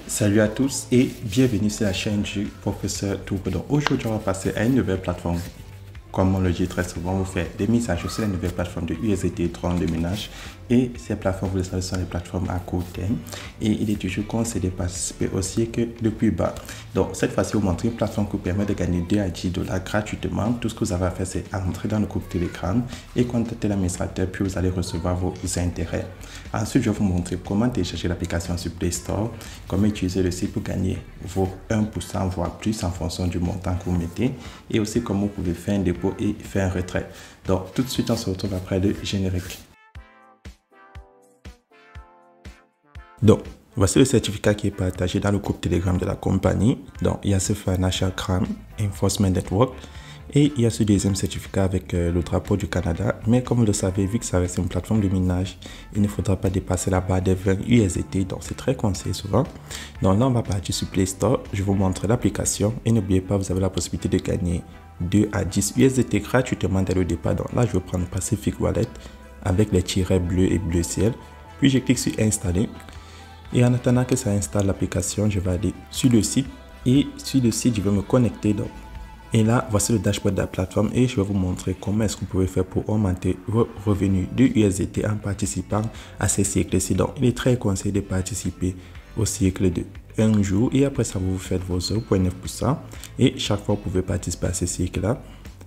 Salut à tous et bienvenue sur la chaîne du professeur Touré. Donc aujourd'hui, on va passer à une nouvelle plateforme. Comme on le dit très souvent, on fait des mises à jour sur les nouvelles plateformes de USDT, Tron, de ménage. Et ces plateformes, vous le savez, sont les plateformes à court terme. Et il est toujours conseillé de participer au cycle le plus bas. Donc cette fois-ci, vous montre une plateforme qui vous permet de gagner 2 à 10 dollars gratuitement. Tout ce que vous avez à faire, c'est entrer dans le groupe Telegram et contacter l'administrateur, puis vous allez recevoir vos intérêts. Ensuite, je vais vous montrer comment télécharger l'application sur Play Store, comment utiliser le site pour gagner vos 1%, voire plus en fonction du montant que vous mettez, et aussi comment vous pouvez faire un dépôt et faire un retrait. Donc tout de suite, on se retrouve après le générique. Donc, voici le certificat qui est partagé dans le groupe Telegram de la compagnie. Donc, il y a ce Financial Crime Enforcement Network et il y a ce deuxième certificat avec le drapeau du Canada. Mais comme vous le savez, vu que ça reste une plateforme de minage, il ne faudra pas dépasser la barre des 20 USDT. Donc, c'est très conseillé souvent. Donc là, on va partir sur Play Store. Je vais vous montrer l'application et n'oubliez pas, vous avez la possibilité de gagner 2 à 10 USDT gratuitement dès le départ. Donc là, je vais prendre Pacific Wallet avec les tirets bleus et bleu ciel. Puis, je clique sur Installer. Et en attendant que ça installe l'application, je vais aller sur le site. Et sur le site, je vais me connecter. Donc. Et là, voici le dashboard de la plateforme. Et je vais vous montrer comment est-ce que vous pouvez faire pour augmenter vos revenus de USDT en participant à ces cycles-ci. Donc, il est très conseillé de participer au cycle de 1 jour. Et après ça, vous faites vos 0,9%. Et chaque fois, vous pouvez participer à ces cycles-là.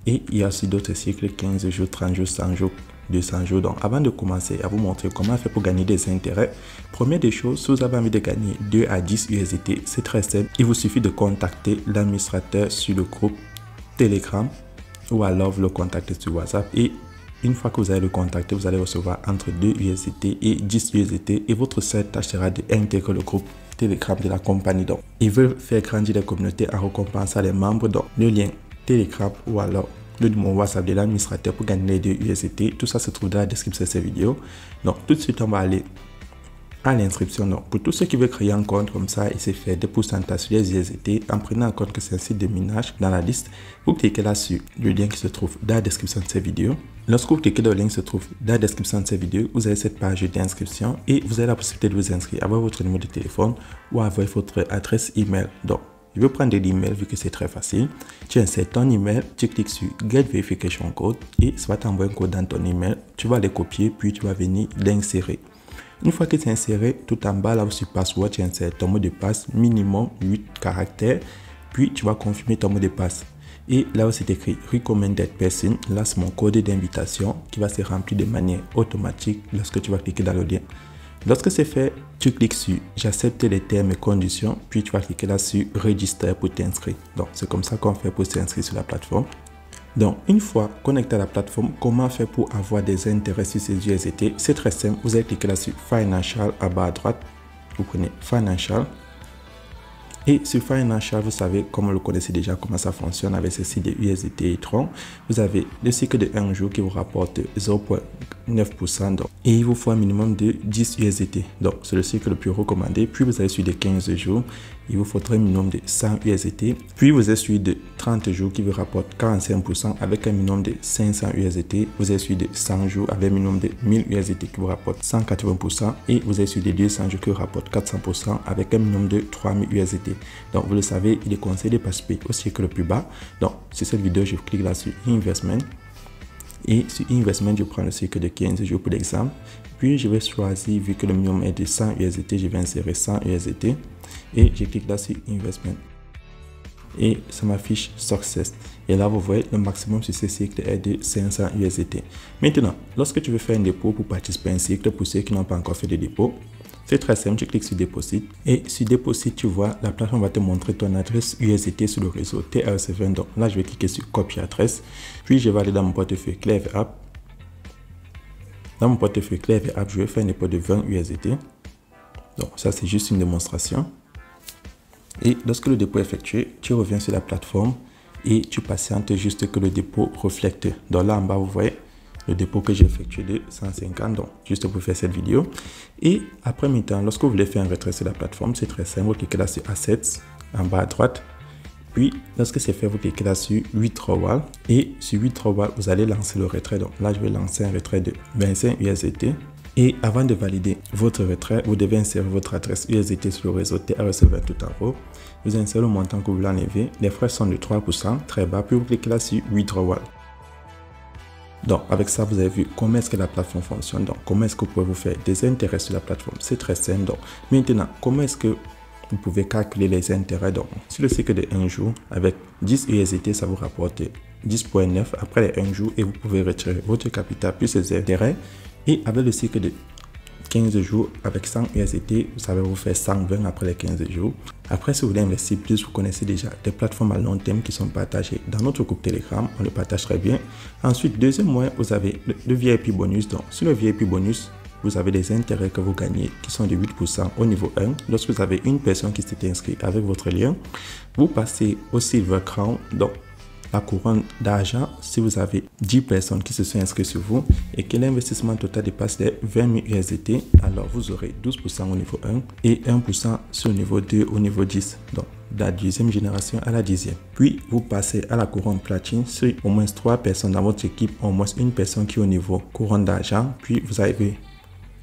Et il y a aussi d'autres cycles, 15 jours, 30 jours, 100 jours, 200 jours. Donc, avant de commencer à vous montrer comment faire pour gagner des intérêts, première des choses, si vous avez envie de gagner 2 à 10 USDT, c'est très simple. Il vous suffit de contacter l'administrateur sur le groupe Telegram ou alors vous le contactez sur WhatsApp. Et une fois que vous allez le contacter, vous allez recevoir entre 2 USDT et 10 USDT. Et votre seule tâche sera d'intégrer le groupe Telegram de la compagnie. Donc, ils veulent faire grandir la communauté en récompensant les membres. Donc, le lien Telegram ou alors le numéro WhatsApp de l'administrateur pour gagner les 2 USDT. Tout ça se trouve dans la description de cette vidéo. Donc, tout de suite, on va aller à l'inscription. Donc, pour tous ceux qui veulent créer un compte comme ça et se faire des pourcentages sur les USDT, en prenant en compte que c'est un site de minage dans la liste, vous cliquez là sur le lien qui se trouve dans la description de cette vidéo. Lorsque vous cliquez dans le lien qui se trouve dans la description de cette vidéo, vous avez cette page d'inscription et vous avez la possibilité de vous inscrire, avoir votre numéro de téléphone ou avoir votre adresse email. Donc, je vais prendre de l'email vu que c'est très facile. Tu insères ton email, tu cliques sur Get Verification Code et ça va t'envoyer un code dans ton email. Tu vas le copier puis tu vas venir l'insérer. Une fois que c'est inséré, tout en bas là où sur Password, tu insères ton mot de passe minimum 8 caractères. Puis tu vas confirmer ton mot de passe. Et là où c'est écrit Recommended Person, là c'est mon code d'invitation qui va se remplir de manière automatique lorsque tu vas cliquer dans le lien. Lorsque c'est fait, tu cliques sur J'accepte les termes et conditions, puis tu vas cliquer là sur Register pour t'inscrire. Donc c'est comme ça qu'on fait pour s'inscrire sur la plateforme. Donc, une fois connecté à la plateforme, comment faire pour avoir des intérêts sur ces USDT? C'est très simple. Vous allez cliquer là sur Financial à bas à droite. Vous prenez Financial. Et sur Financial, vous savez, comme vous le connaissez déjà, comment ça fonctionne avec ce site de USDT et Tron. Vous avez le cycle de 1 jour qui vous rapporte 0,9%. Et il vous faut un minimum de 10 USDT. Donc, c'est le cycle le plus recommandé. Puis, vous avez celui de 15 jours. Il vous faudrait un minimum de 100 USDT. Puis, vous avez celui de 30 jours qui vous rapporte 45% avec un minimum de 500 USDT. Vous avez celui de 100 jours avec un minimum de 1000 USDT qui vous rapporte 180%. Et vous avez celui de 200 jours qui vous rapporte 400% avec un minimum de 3000 USDT. Donc, vous le savez, il est conseillé de participer au cycle le plus bas. Donc, sur cette vidéo, je clique là sur Investment. Et sur Investment, je prends le cycle de 15 jours pour l'exemple. Puis, je vais choisir, vu que le minimum est de 100 USDT, je vais insérer 100 USDT. Et je clique là sur Investment. Et ça m'affiche Success. Et là, vous voyez, le maximum sur ce cycle est de 500 USDT. Maintenant, lorsque tu veux faire un dépôt pour participer à un cycle, pour ceux qui n'ont pas encore fait de dépôt, c'est très simple, tu cliques sur Deposit. Et sur Deposit, tu vois, la plateforme va te montrer ton adresse USDT sur le réseau TRC20. Donc là, je vais cliquer sur Copie adresse. Puis, je vais aller dans mon portefeuille Clever App. Dans mon portefeuille Clever App, je vais faire un dépôt de 20 USDT. Donc ça, c'est juste une démonstration. Et lorsque le dépôt est effectué, tu reviens sur la plateforme et tu patientes juste que le dépôt reflète. Donc là en bas, vous voyez le dépôt que j'ai effectué de 150, donc juste pour faire cette vidéo. Et après mi-temps, lorsque vous voulez faire un retrait sur la plateforme, c'est très simple. Vous cliquez là sur Assets en bas à droite. Puis, lorsque c'est fait, vous cliquez là sur Withdrawal. Et sur Withdrawal, vous allez lancer le retrait. Donc là, je vais lancer un retrait de 25 USDT. Et avant de valider votre retrait, vous devez insérer votre adresse USDT sur le réseau TRS20 tout en haut. Vous insérez le montant que vous voulez enlever. Les frais sont de 3%, très bas. Puis vous cliquez là sur Withdrawal. Donc, avec ça, vous avez vu comment est-ce que la plateforme fonctionne. Donc, comment est-ce que vous pouvez vous faire des intérêts sur la plateforme. C'est très simple. Donc, maintenant, comment est-ce que vous pouvez calculer les intérêts. Donc, sur le cycle de 1 jour, avec 10 USDT, ça vous rapporte 10,9 après les 1 jour et vous pouvez retirer votre capital plus les intérêts. Et avec le cycle de 15 jours, avec 100 USDT, vous savez vous faire 120 après les 15 jours. Après, si vous voulez investir plus, vous connaissez déjà des plateformes à long terme qui sont partagées dans notre groupe Telegram. On le partage très bien. Ensuite, deuxième moyen, vous avez le VIP bonus. Donc, sur le VIP bonus, vous avez des intérêts que vous gagnez qui sont de 8% au niveau 1. Lorsque vous avez une personne qui s'est inscrite avec votre lien, vous passez au Silver Crown, donc la couronne d'argent si vous avez 10 personnes qui se sont inscrites sur vous et que l'investissement total dépasse les 20 000 USDT, alors vous aurez 12% au niveau 1 et 1% sur le niveau 2 au niveau 10. Donc, de la 10e génération à la 10e. Puis, vous passez à la couronne platine si au moins 3 personnes dans votre équipe, au moins une personne qui est au niveau couronne d'argent. Puis, vous avez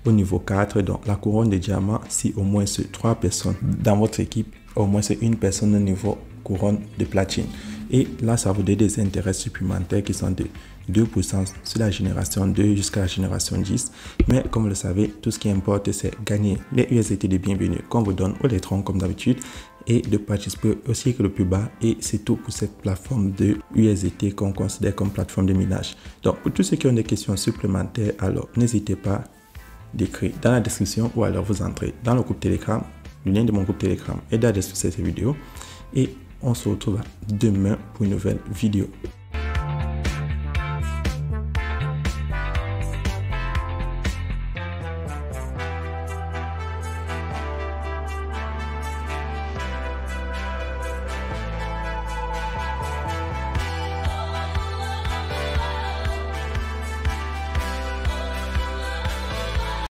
au niveau 4, donc la couronne de diamant si au moins 3 personnes dans votre équipe, au moins une personne au niveau couronne de platine. Et là, ça vous donne des intérêts supplémentaires qui sont de 2% sur la génération 2 jusqu'à la génération 10. Mais comme vous le savez, tout ce qui importe, c'est gagner les USDT de bienvenue qu'on vous donne au Electron comme d'habitude et de participer au cycle le plus bas. Et c'est tout pour cette plateforme de USDT qu'on considère comme plateforme de minage. Donc, pour tous ceux qui ont des questions supplémentaires, alors n'hésitez pas d'écrire dans la description ou alors vous entrez dans le groupe Telegram. Le lien de mon groupe Telegram est dans la description de cette vidéo. Et on se retrouve demain pour une nouvelle vidéo.